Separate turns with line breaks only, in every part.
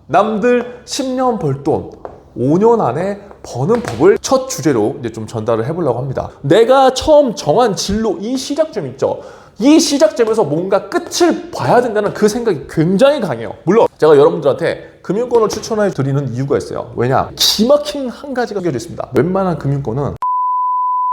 남들 10년 벌 돈 5년 안에 버는 법을 첫 주제로 이제 좀 전달을 해보려고 합니다. 내가 처음 정한 진로, 이 시작점 있죠. 이 시작점에서 뭔가 끝을 봐야 된다는 그 생각이 굉장히 강해요. 물론 제가 여러분들한테 금융권을 추천해 드리는 이유가 있어요. 왜냐? 기막힌 한 가지가 끼어져 있습니다. 웬만한 금융권은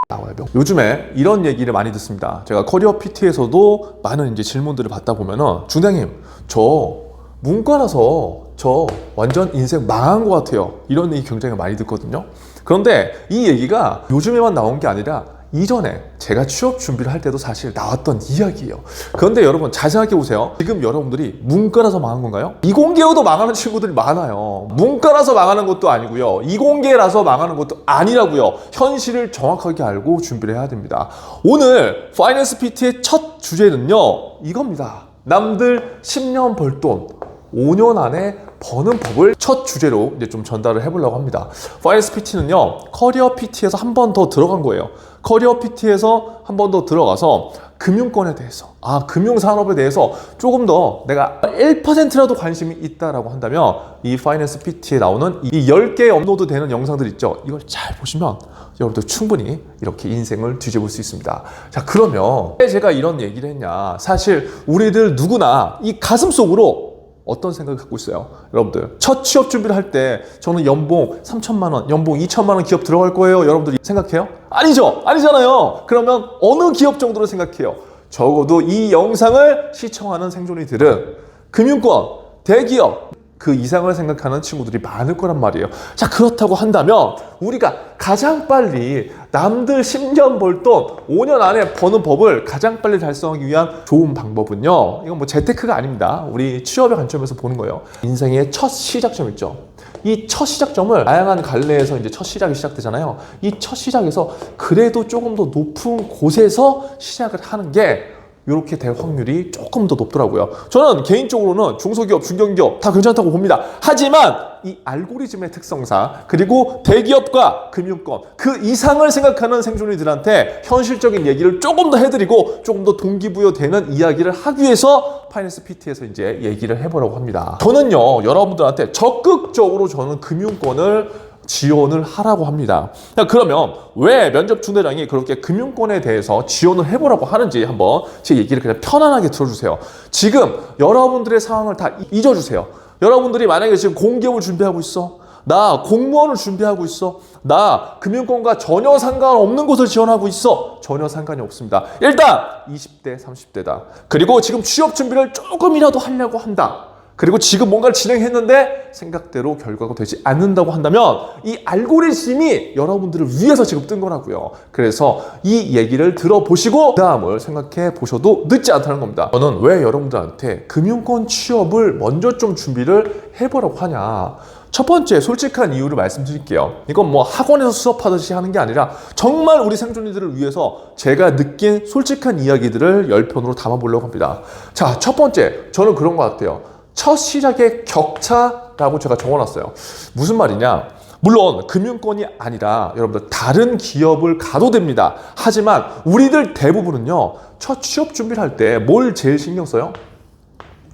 나와요. 요즘에 이런 얘기를 많이 듣습니다. 제가 커리어 PT에서도 많은 이제 질문들을 받다 보면은 중대장님, 저 문과라서 저 완전 인생 망한 것 같아요. 이런 얘기 굉장히 많이 듣거든요. 그런데 이 얘기가 요즘에만 나온 게 아니라 이전에 제가 취업 준비를 할 때도 사실 나왔던 이야기예요. 그런데 여러분 잘 생각해 보세요. 지금 여러분들이 문과라서 망한 건가요? 이공계여도 망하는 친구들이 많아요. 문과라서 망하는 것도 아니고요. 이공계라서 망하는 것도 아니라고요. 현실을 정확하게 알고 준비를 해야 됩니다. 오늘 파이낸스 PT의 첫 주제는요, 이겁니다. 남들 10년 벌 돈 5년 안에 버는 법을 첫 주제로 이제 좀 전달을 해보려고 합니다. 파이낸스 PT는요, 커리어 PT에서 한 번 더 들어간 거예요. 커리어 PT에서 한 번 더 들어가서 금융권에 대해서, 금융산업에 대해서 조금 더 내가 1%라도 관심이 있다라고 한다면 이 파이낸스 PT에 나오는 이 10개 업로드 되는 영상들 있죠. 이걸 잘 보시면 여러분들 충분히 이렇게 인생을 뒤집을 수 있습니다. 자, 그러면 왜 제가 이런 얘기를 했냐? 사실 우리들 누구나 이 가슴속으로 어떤 생각을 갖고 있어요? 여러분들 첫 취업 준비를 할 때 저는 연봉 3천만 원, 연봉 2천만 원 기업 들어갈 거예요. 여러분들이 생각해요? 아니죠. 아니잖아요. 그러면 어느 기업 정도로 생각해요? 적어도 이 영상을 시청하는 생존이들은 금융권, 대기업 그 이상을 생각하는 친구들이 많을 거란 말이에요. 자, 그렇다고 한다면 우리가 가장 빨리 남들 10년 벌 돈 5년 안에 버는 법을 가장 빨리 달성하기 위한 좋은 방법은요, 이건 뭐 재테크가 아닙니다. 우리 취업의 관점에서 보는 거예요. 인생의 첫 시작점 있죠. 이 첫 시작점을 다양한 갈래에서 이제 첫 시작이 시작되잖아요. 이 첫 시작에서 그래도 조금 더 높은 곳에서 시작을 하는 게 이렇게 될 확률이 조금 더 높더라고요. 저는 개인적으로는 중소기업, 중견기업 다 괜찮다고 봅니다. 하지만 이 알고리즘의 특성상 그리고 대기업과 금융권 그 이상을 생각하는 생존이들한테 현실적인 얘기를 조금 더 해드리고 조금 더 동기부여되는 이야기를 하기 위해서 파이낸스 PT에서 이제 얘기를 해보려고 합니다. 저는요, 여러분들한테 적극적으로 저는 금융권을 지원을 하라고 합니다. 그러면 왜 면접 중대장이 그렇게 금융권에 대해서 지원을 해보라고 하는지 한번 제 얘기를 그냥 편안하게 들어주세요. 지금 여러분들의 상황을 다 잊어주세요. 여러분들이 만약에 지금 공기업을 준비하고 있어, 나 공무원을 준비하고 있어, 나 금융권과 전혀 상관없는 곳을 지원하고 있어, 전혀 상관이 없습니다. 일단 20대, 30대다. 그리고 지금 취업 준비를 조금이라도 하려고 한다. 그리고 지금 뭔가를 진행했는데 생각대로 결과가 되지 않는다고 한다면 이 알고리즘이 여러분들을 위해서 지금 뜬 거라고요. 그래서 이 얘기를 들어보시고 그 다음을 생각해 보셔도 늦지 않다는 겁니다. 저는 왜 여러분들한테 금융권 취업을 먼저 좀 준비를 해보라고 하냐. 첫 번째 솔직한 이유를 말씀드릴게요. 이건 뭐 학원에서 수업하듯이 하는 게 아니라 정말 우리 생존이들을 위해서 제가 느낀 솔직한 이야기들을 10편으로 담아보려고 합니다. 자, 첫 번째, 저는 그런 것 같아요. 첫 시작의 격차라고 제가 적어놨어요. 무슨 말이냐? 물론 금융권이 아니라 여러분들 다른 기업을 가도 됩니다. 하지만 우리들 대부분은요, 첫 취업 준비를 할 때 뭘 제일 신경 써요?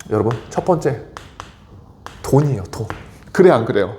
여러분, 첫 번째 돈이에요. 돈. 그래 안 그래요?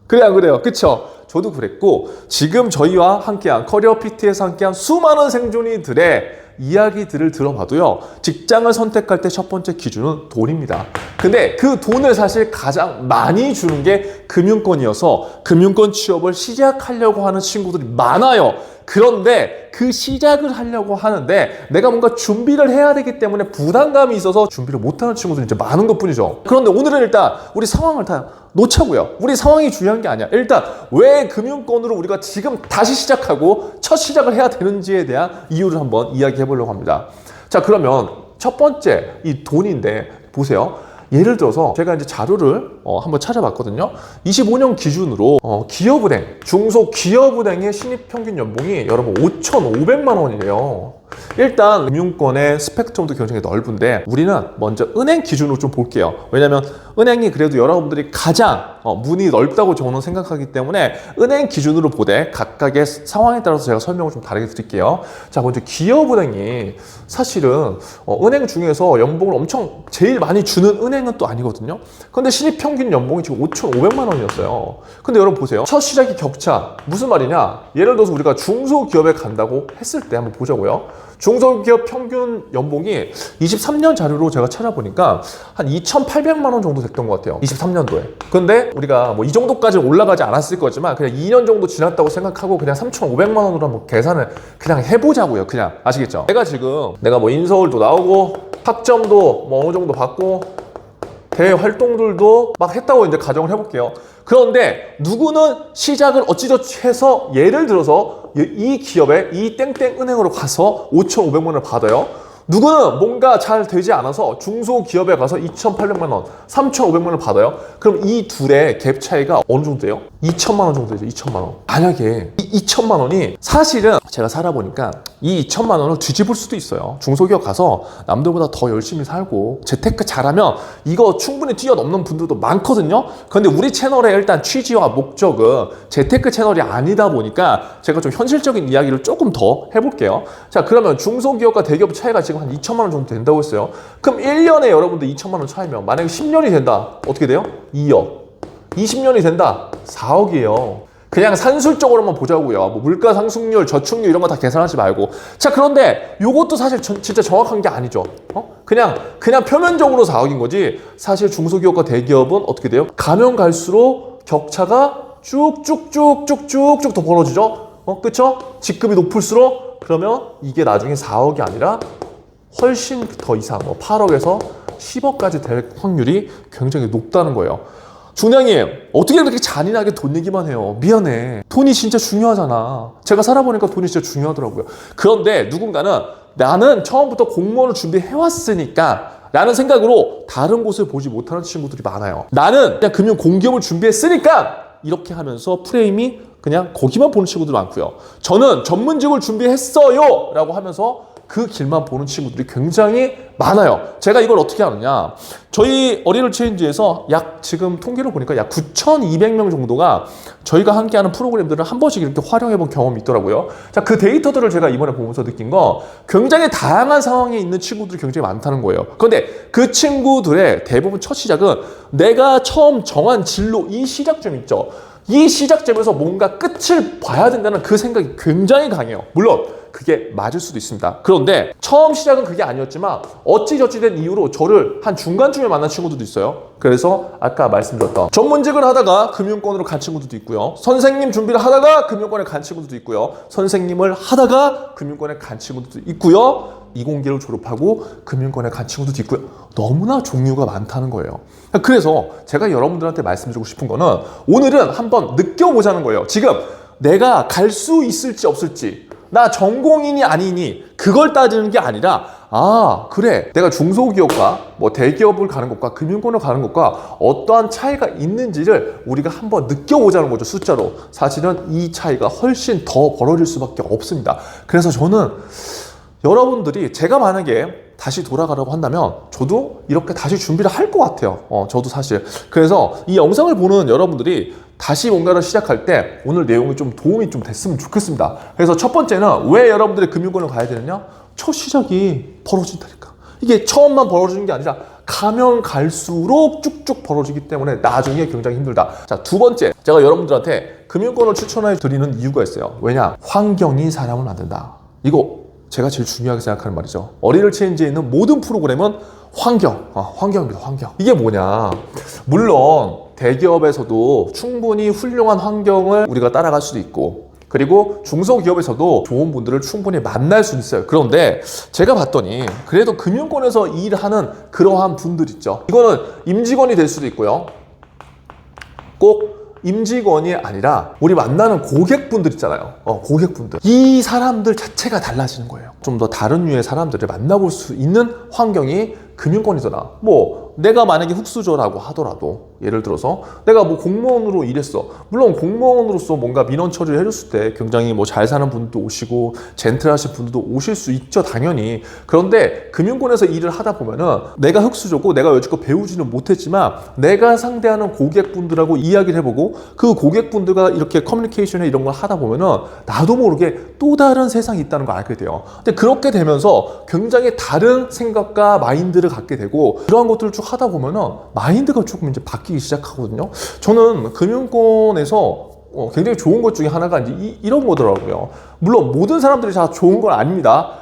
그래 안 그래요? 그쵸? 저도 그랬고 지금 저희와 함께한 커리어 PT에서 함께한 수많은 생존이들의 이야기들을 들어봐도요, 직장을 선택할 때 첫 번째 기준은 돈입니다. 근데 그 돈을 사실 가장 많이 주는 게 금융권이어서 금융권 취업을 시작하려고 하는 친구들이 많아요. 그런데 그 시작을 하려고 하는데 내가 뭔가 준비를 해야 되기 때문에 부담감이 있어서 준비를 못하는 친구들이 이제 많은 것 뿐이죠. 그런데 오늘은 일단 우리 상황을 다 놓자고요. 우리 상황이 중요한 게 아니야. 일단 왜 금융권으로 우리가 지금 다시 시작하고 첫 시작을 해야 되는지에 대한 이유를 한번 이야기해 보려고 합니다. 자, 그러면 첫 번째 이 돈인데 보세요. 예를 들어서 제가 이제 자료를 한번 찾아봤거든요. 25년 기준으로 기업은행, 중소기업은행의 신입 평균 연봉이 여러분 5,500만 원이에요. 일단 금융권의 스펙트럼도 굉장히 넓은데 우리는 먼저 은행 기준으로 좀 볼게요. 왜냐면 은행이 그래도 여러분들이 가장 문이 넓다고 저는 생각하기 때문에 은행 기준으로 보되 각각의 상황에 따라서 제가 설명을 좀 다르게 드릴게요. 자, 먼저 기업은행이 사실은 은행 중에서 연봉을 엄청 제일 많이 주는 은행은 또 아니거든요. 근데 신입 평균 연봉이 지금 5,500만 원이었어요. 근데 여러분 보세요. 첫 시작이 격차. 무슨 말이냐? 예를 들어서 우리가 중소기업에 간다고 했을 때 한번 보자고요. 중소기업 평균 연봉이 23년 자료로 제가 찾아보니까 한 2,800만 원 정도 됐던 것 같아요. 23년도에. 근데 우리가 뭐 이 정도까지 올라가지 않았을 거지만 그냥 2년 정도 지났다고 생각하고 그냥 3,500만 원으로 한번 계산을 그냥 해보자고요. 그냥 아시겠죠? 내가 뭐 인서울도 나오고 학점도 뭐 어느 정도 받고 대외 활동들도 막 했다고 이제 가정을 해볼게요. 그런데 누구는 시작을 어찌저찌 해서 예를 들어서 이 기업에 이 땡땡 은행으로 가서 5,500만 원을 받아요. 누구는 뭔가 잘 되지 않아서 중소기업에 가서 2,800만 원, 3,500만 원을 받아요. 그럼 이 둘의 갭 차이가 어느 정도 돼요? 2천만 원 정도 되죠. 2천만 원. 만약에 이 2천만 원이 사실은 제가 살아보니까 이 2천만 원을 뒤집을 수도 있어요. 중소기업 가서 남들보다 더 열심히 살고 재테크 잘하면 이거 충분히 뛰어넘는 분들도 많거든요. 그런데 우리 채널의 일단 취지와 목적은 재테크 채널이 아니다 보니까 제가 좀 현실적인 이야기를 조금 더 해볼게요. 자, 그러면 중소기업과 대기업 차이가 지금 한 2천만 원 정도 된다고 했어요. 그럼 1년에 여러분들 2천만 원 차이면 만약에 10년이 된다. 어떻게 돼요? 2억. 20년이 된다. 4억이에요. 그냥 산술적으로만 보자고요. 뭐 물가 상승률, 저축률 이런 거 다 계산하지 말고. 자, 그런데 요것도 사실 진짜 정확한 게 아니죠. 그냥 표면적으로 4억인 거지. 사실 중소기업과 대기업은 어떻게 돼요? 가면 갈수록 격차가 쭉쭉쭉쭉쭉쭉 더 벌어지죠. 그쵸? 직급이 높을수록 그러면 이게 나중에 4억이 아니라 훨씬 더 이상 8억에서 10억까지 될 확률이 굉장히 높다는 거예요. 중량님, 어떻게 그렇게 잔인하게 돈 얘기만 해요? 미안해. 돈이 진짜 중요하잖아. 제가 살아보니까 돈이 진짜 중요하더라고요. 그런데 누군가는 나는 처음부터 공무원을 준비해왔으니까 라는 생각으로 다른 곳을 보지 못하는 친구들이 많아요. 나는 그냥 금융 공기업을 준비했으니까 이렇게 하면서 프레임이 그냥 거기만 보는 친구들 많고요. 저는 전문직을 준비했어요 라고 하면서 그 길만 보는 친구들이 굉장히 많아요. 제가 이걸 어떻게 아느냐. 저희 어린이를 체인지에서 약 지금 통계를 보니까 약 9,200명 정도가 저희가 함께하는 프로그램들을 한 번씩 이렇게 활용해 본 경험이 있더라고요. 자, 그 데이터들을 제가 이번에 보면서 느낀 거 굉장히 다양한 상황에 있는 친구들이 굉장히 많다는 거예요. 그런데 그 친구들의 대부분 첫 시작은 내가 처음 정한 진로 이 시작점 있죠. 이 시작점에서 뭔가 끝을 봐야 된다는 그 생각이 굉장히 강해요. 물론 그게 맞을 수도 있습니다. 그런데 처음 시작은 그게 아니었지만 어찌저찌 된 이유로 저를 한 중간쯤에 만난 친구들도 있어요. 그래서 아까 말씀드렸던 전문직을 하다가 금융권으로 간 친구들도 있고요. 선생님 준비를 하다가 금융권에 간 친구들도 있고요. 선생님을 하다가 금융권에 간 친구들도 있고요. 이공계를 졸업하고 금융권에 간 친구들도 있고요. 너무나 종류가 많다는 거예요. 그래서 제가 여러분들한테 말씀드리고 싶은 거는 오늘은 한번 느껴보자는 거예요. 지금 내가 갈 수 있을지 없을지, 나 전공인이 아니니 그걸 따지는 게 아니라 그래, 내가 중소기업과 뭐 대기업을 가는 것과 금융권을 가는 것과 어떠한 차이가 있는지를 우리가 한번 느껴보자는 거죠. 숫자로. 사실은 이 차이가 훨씬 더 벌어질 수밖에 없습니다. 그래서 저는 여러분들이 제가 만약에 다시 돌아가라고 한다면 저도 이렇게 다시 준비를 할 것 같아요. 저도 사실. 그래서 이 영상을 보는 여러분들이 다시 뭔가를 시작할 때 오늘 내용이 좀 도움이 좀 됐으면 좋겠습니다. 그래서 첫 번째는 왜 여러분들이 금융권을 가야 되느냐? 첫 시작이 벌어진다니까. 이게 처음만 벌어지는 게 아니라 가면 갈수록 쭉쭉 벌어지기 때문에 나중에 굉장히 힘들다. 자, 두 번째, 제가 여러분들한테 금융권을 추천해 드리는 이유가 있어요. 왜냐? 환경이 사람을 만든다. 이거 제가 제일 중요하게 생각하는 말이죠. 어린이를 체인지에 있는 모든 프로그램은 환경입니다. 환경. 이게 뭐냐? 물론 대기업에서도 충분히 훌륭한 환경을 우리가 따라갈 수도 있고, 그리고 중소기업에서도 좋은 분들을 충분히 만날 수 있어요. 그런데 제가 봤더니 그래도 금융권에서 일하는 그러한 분들 있죠. 이거는 임직원이 될 수도 있고요. 꼭 임직원이 아니라 우리 만나는 고객분들 있잖아요. 고객분들. 이 사람들 자체가 달라지는 거예요. 좀 더 다른 류의 사람들을 만나볼 수 있는 환경이 금융권이잖아. 뭐 내가 만약에 흑수저라고 하더라도 예를 들어서 내가 뭐 공무원으로 일했어. 물론 공무원으로서 뭔가 민원 처리를 해줬을 때 굉장히 뭐 잘 사는 분도 오시고 젠틀하신 분들도 오실 수 있죠, 당연히. 그런데 금융권에서 일을 하다 보면은 내가 흑수저고 내가 여지껏 배우지는 못했지만 내가 상대하는 고객분들하고 이야기를 해보고 그 고객분들과 이렇게 커뮤니케이션에 이런 걸 하다 보면은 나도 모르게 또 다른 세상이 있다는 걸 알게 돼요. 근데 그렇게 되면서 굉장히 다른 생각과 마인드를 갖게 되고 그러한 것들을 쭉 하다 보면은 마인드가 조금 이제 바뀌기 시작하거든요. 저는 금융권에서 굉장히 좋은 것 중에 하나가 이제 이런 거더라고요. 물론 모든 사람들이 다 좋은 건 아닙니다.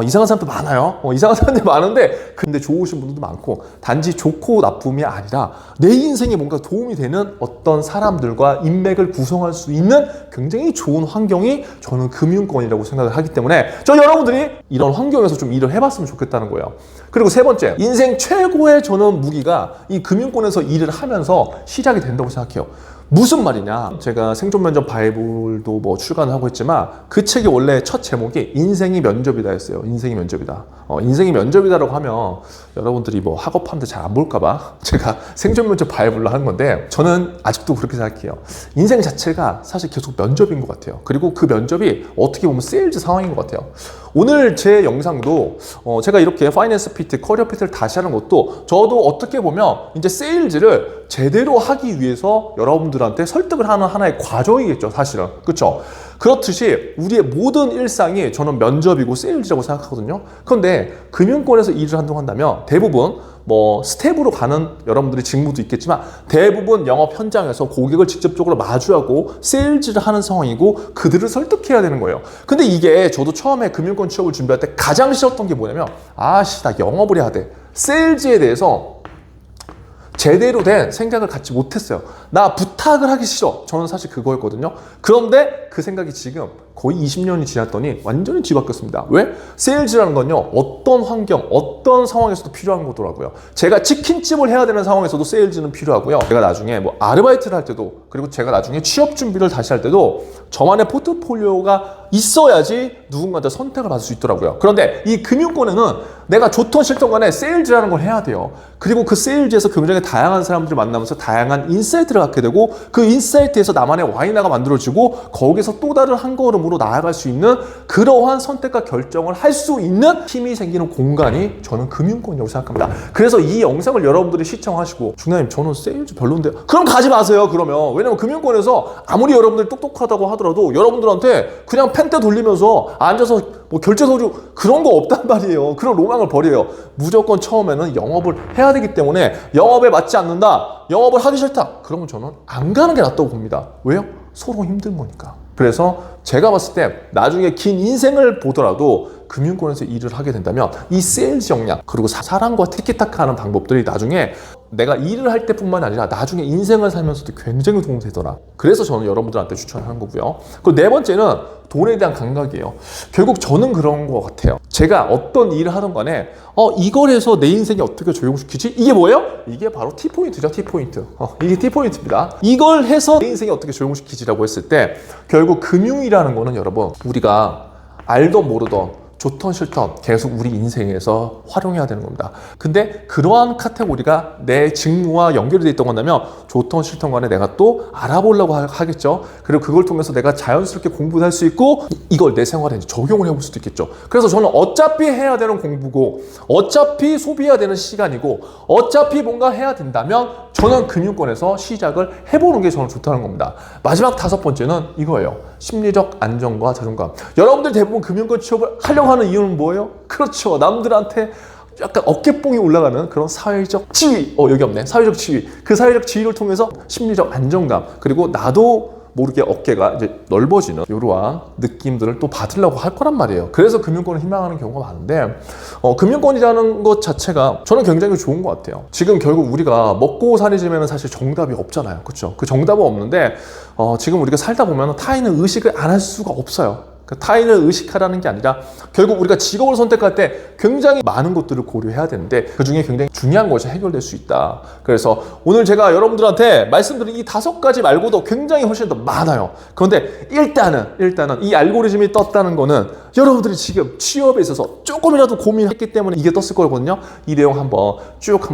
이상한 사람도 많아요. 이상한 사람들이 많은데 근데 좋으신 분들도 많고 단지 좋고 나쁨이 아니라 내 인생에 뭔가 도움이 되는 어떤 사람들과 인맥을 구성할 수 있는 굉장히 좋은 환경이 저는 금융권이라고 생각을 하기 때문에 저 여러분들이 이런 환경에서 좀 일을 해봤으면 좋겠다는 거예요. 그리고 세 번째, 인생 최고의 저는 무기가 이 금융권에서 일을 하면서 시작이 된다고 생각해요. 무슨 말이냐? 제가 생존면접 바이블도 뭐 출간을 하고 있지만 그 책이 원래 첫 제목이 인생이 면접이다 였어요. 인생이 면접이다. 인생이 면접이다라고 하면 여러분들이 뭐 학업하는데 잘 안 볼까봐 제가 생존면접 바이블로 하는 건데 저는 아직도 그렇게 생각해요. 인생 자체가 사실 계속 면접인 것 같아요. 그리고 그 면접이 어떻게 보면 세일즈 상황인 것 같아요. 오늘 제 영상도 제가 이렇게 파이낸스 피트, 커리어 피트를 다시 하는 것도 저도 어떻게 보면 이제 세일즈를 제대로 하기 위해서 여러분들한테 설득을 하는 하나의 과정이겠죠, 사실은. 그렇죠? 그렇듯이 우리의 모든 일상이 저는 면접이고 세일즈라고 생각하거든요. 그런데 금융권에서 일을 한다면 대부분 뭐 스텝으로 가는 여러분들의 직무도 있겠지만 대부분 영업 현장에서 고객을 직접적으로 마주하고 세일즈를 하는 상황이고 그들을 설득해야 되는 거예요. 근데 이게 저도 처음에 금융권 취업을 준비할 때 가장 싫었던 게 뭐냐면 나 영업을 해야 돼. 세일즈에 대해서 제대로 된 생각을 갖지 못했어요. 나 부탁을 하기 싫어. 저는 사실 그거였거든요. 그런데 그 생각이 지금 거의 20년이 지났더니 완전히 뒤바뀌었습니다. 왜? 세일즈라는 건요, 어떤 환경, 어떤 상황에서도 필요한 거더라고요. 제가 치킨집을 해야 되는 상황에서도 세일즈는 필요하고요. 제가 나중에 뭐 아르바이트를 할 때도, 그리고 제가 나중에 취업 준비를 다시 할 때도 저만의 포트폴리오가 있어야지 누군가한테 선택을 받을 수 있더라고요. 그런데 이 금융권에는 내가 좋던 싫던 간에 세일즈라는 걸 해야 돼요. 그리고 그 세일즈에서 굉장히 다양한 사람들을 만나면서 다양한 인사이트를 갖게 되고 그 인사이트에서 나만의 와이너가 만들어지고 거기서 또 다른 한 걸음으로 나아갈 수 있는 그러한 선택과 결정을 할 수 있는 힘이 생기는 공간이 저는 금융권이라고 생각합니다. 그래서 이 영상을 여러분들이 시청하시고 중장님 저는 세일즈 별론데요. 그럼 가지 마세요. 그러면. 왜냐면 금융권에서 아무리 여러분들이 똑똑하다고 하더라도 여러분들한테 그냥 펜대 돌리면서 앉아서 뭐 결제 서류 그런 거 없단 말이에요. 그런 로망을 버려요. 무조건 처음에는 영업을 해야 되기 때문에 영업에 맞지 않는다, 영업을 하기 싫다, 그러면 저는 안 가는 게 낫다고 봅니다. 왜요? 서로 힘든 거니까. 그래서 제가 봤을 때 나중에 긴 인생을 보더라도 금융권에서 일을 하게 된다면 이 세일즈 역량 그리고 사람과 티키타카 하는 방법들이 나중에 내가 일을 할 때뿐만 아니라 나중에 인생을 살면서도 굉장히 도움이 되더라. 그래서 저는 여러분들한테 추천하는 거고요. 그리고 네 번째는 돈에 대한 감각이에요. 결국 저는 그런 것 같아요. 제가 어떤 일을 하던 간에 이걸 해서 내 인생에 어떻게 적용시키지? 이게 뭐예요? 이게 바로 T포인트죠. T포인트. 이게 T포인트입니다. 이걸 해서 내 인생에 어떻게 적용시키지라고 했을 때 결국 금융이라는 거는 여러분 우리가 알던 모르던 좋던 싫던 계속 우리 인생에서 활용해야 되는 겁니다. 근데 그러한 카테고리가 내 직무와 연결이 돼 있던 건다면 좋던 싫던 간에 내가 또 알아보려고 하겠죠. 그리고 그걸 통해서 내가 자연스럽게 공부를 할 수 있고 이걸 내 생활에 적용을 해볼 수도 있겠죠. 그래서 저는 어차피 해야 되는 공부고 어차피 소비해야 되는 시간이고 어차피 뭔가 해야 된다면 저는 금융권에서 시작을 해보는 게 저는 좋다는 겁니다. 마지막 다섯 번째는 이거예요. 심리적 안정과 자존감. 여러분들 대부분 금융권 취업을 하려고 하는 이유는 뭐예요? 그렇죠. 남들한테 약간 어깨뽕이 올라가는 그런 사회적 지위. 여기 없네. 사회적 지위. 그 사회적 지위를 통해서 심리적 안정감. 그리고 나도 모르게 어깨가 이제 넓어지는 이러한 느낌들을 또 받으려고 할 거란 말이에요. 그래서 금융권을 희망하는 경우가 많은데 금융권이라는 것 자체가 저는 굉장히 좋은 것 같아요. 지금 결국 우리가 먹고 살이지면 사실 정답이 없잖아요. 그렇죠? 그 정답은 없는데 지금 우리가 살다 보면 타인을 의식을 안 할 수가 없어요. 그 타인을 의식하라는 게 아니라 결국 우리가 직업을 선택할 때 굉장히 많은 것들을 고려해야 되는데 그 중에 굉장히 중요한 것이 해결될 수 있다. 그래서 오늘 제가 여러분들한테 말씀드린 이 5가지 말고도 굉장히 훨씬 더 많아요. 그런데 일단은 이 알고리즘이 떴다는 거는 여러분들이 지금 취업에 있어서 조금이라도 고민했기 때문에 이게 떴을 거거든요. 이 내용 한번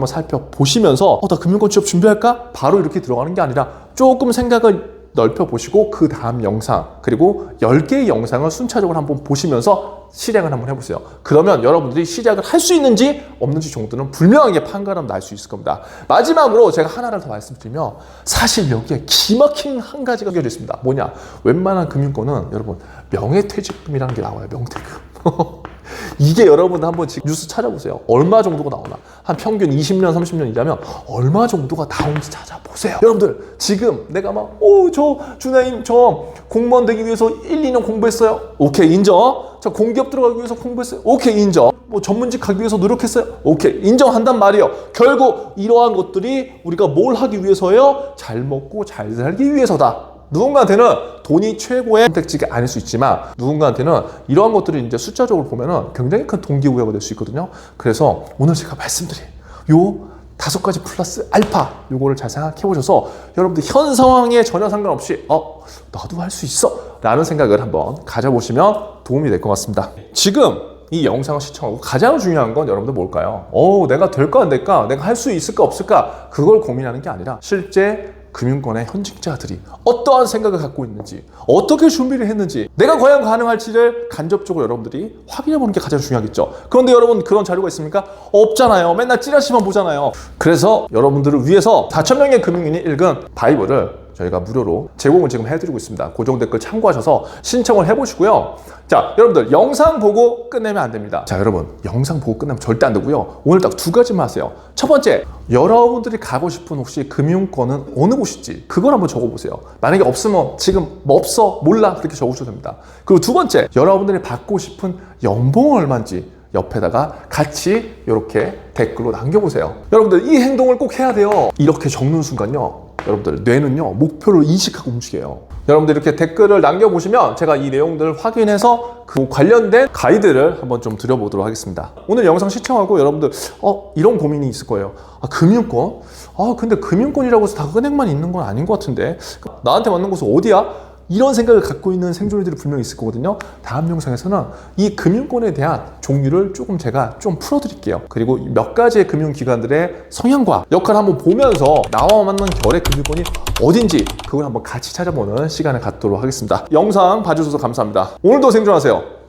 살펴보시면서 나 금융권 취업 준비할까? 바로 이렇게 들어가는 게 아니라 조금 생각을 넓혀보시고 그 다음 영상 그리고 10개의 영상을 순차적으로 한번 보시면서 실행을 한번 해보세요. 그러면 여러분들이 시작을 할 수 있는지 없는지 정도는 분명하게 판가름 날 수 있을 겁니다. 마지막으로 제가 하나를 더 말씀드리면 사실 여기에 기막힌 한 가지가 껴져 있습니다. 뭐냐? 웬만한 금융권은 여러분 명예퇴직금이라는 게 나와요. 명퇴금. 이게 여러분 한번 지금 뉴스 찾아보세요. 얼마 정도가 나오나? 한 평균 20년, 30년 일하면 얼마 정도가 나오는지 찾아보세요. 여러분들 지금 내가 저 준하님 저 공무원 되기 위해서 1, 2년 공부했어요. 오케이 인정. 저 공기업 들어가기 위해서 공부했어요. 오케이 인정. 전문직 가기 위해서 노력했어요. 오케이 인정한단 말이에요. 결국 이러한 것들이 우리가 뭘 하기 위해서요? 잘 먹고 잘 살기 위해서다. 누군가한테는 돈이 최고의 선택지가 아닐 수 있지만 누군가한테는 이러한 것들이 이제 숫자적으로 보면은 굉장히 큰 동기부여가 될 수 있거든요. 그래서 오늘 제가 말씀드린 요 5가지 플러스 알파 요거를 잘 생각해 보셔서 여러분들 현 상황에 전혀 상관없이 나도 할 수 있어 라는 생각을 한번 가져보시면 도움이 될 것 같습니다. 지금 이 영상을 시청하고 가장 중요한 건 여러분들 뭘까요? 내가 될까 안 될까? 내가 할 수 있을까 없을까? 그걸 고민하는 게 아니라 실제 금융권의 현직자들이 어떠한 생각을 갖고 있는지 어떻게 준비를 했는지 내가 과연 가능할지를 간접적으로 여러분들이 확인해 보는 게 가장 중요하겠죠. 그런데 여러분 그런 자료가 있습니까? 없잖아요. 맨날 찌라시만 보잖아요. 그래서 여러분들을 위해서 4,000명의 금융인이 읽은 바이블을 저희가 무료로 제공을 지금 해드리고 있습니다. 고정 댓글 참고하셔서 신청을 해보시고요. 자, 여러분들 영상 보고 끝내면 안 됩니다. 자, 여러분 영상 보고 끝내면 절대 안 되고요. 오늘 딱 2가지만 하세요. 첫 번째, 여러분들이 가고 싶은 혹시 금융권은 어느 곳일지 그걸 한번 적어보세요. 만약에 없으면 지금 없어 몰라 그렇게 적으셔도 됩니다. 그리고 2번째, 여러분들이 받고 싶은 연봉은 얼마인지 옆에다가 같이 이렇게 댓글로 남겨보세요. 여러분들 이 행동을 꼭 해야 돼요. 이렇게 적는 순간요, 여러분들 뇌는요 목표를 인식하고 움직여요. 여러분들 이렇게 댓글을 남겨보시면 제가 이 내용들을 확인해서 그 관련된 가이드를 한번 좀 드려보도록 하겠습니다. 오늘 영상 시청하고 여러분들 이런 고민이 있을 거예요. 금융권? 근데 금융권이라고 해서 다 은행만 있는 건 아닌 것 같은데 나한테 맞는 곳은 어디야? 이런 생각을 갖고 있는 생존이들이 분명히 있을 거거든요. 다음 영상에서는 이 금융권에 대한 종류를 조금 제가 좀 풀어드릴게요. 그리고 몇 가지의 금융기관들의 성향과 역할을 한번 보면서 나와 맞는 결의 금융권이 어딘지 그걸 한번 같이 찾아보는 시간을 갖도록 하겠습니다. 영상 봐주셔서 감사합니다. 오늘도 생존하세요.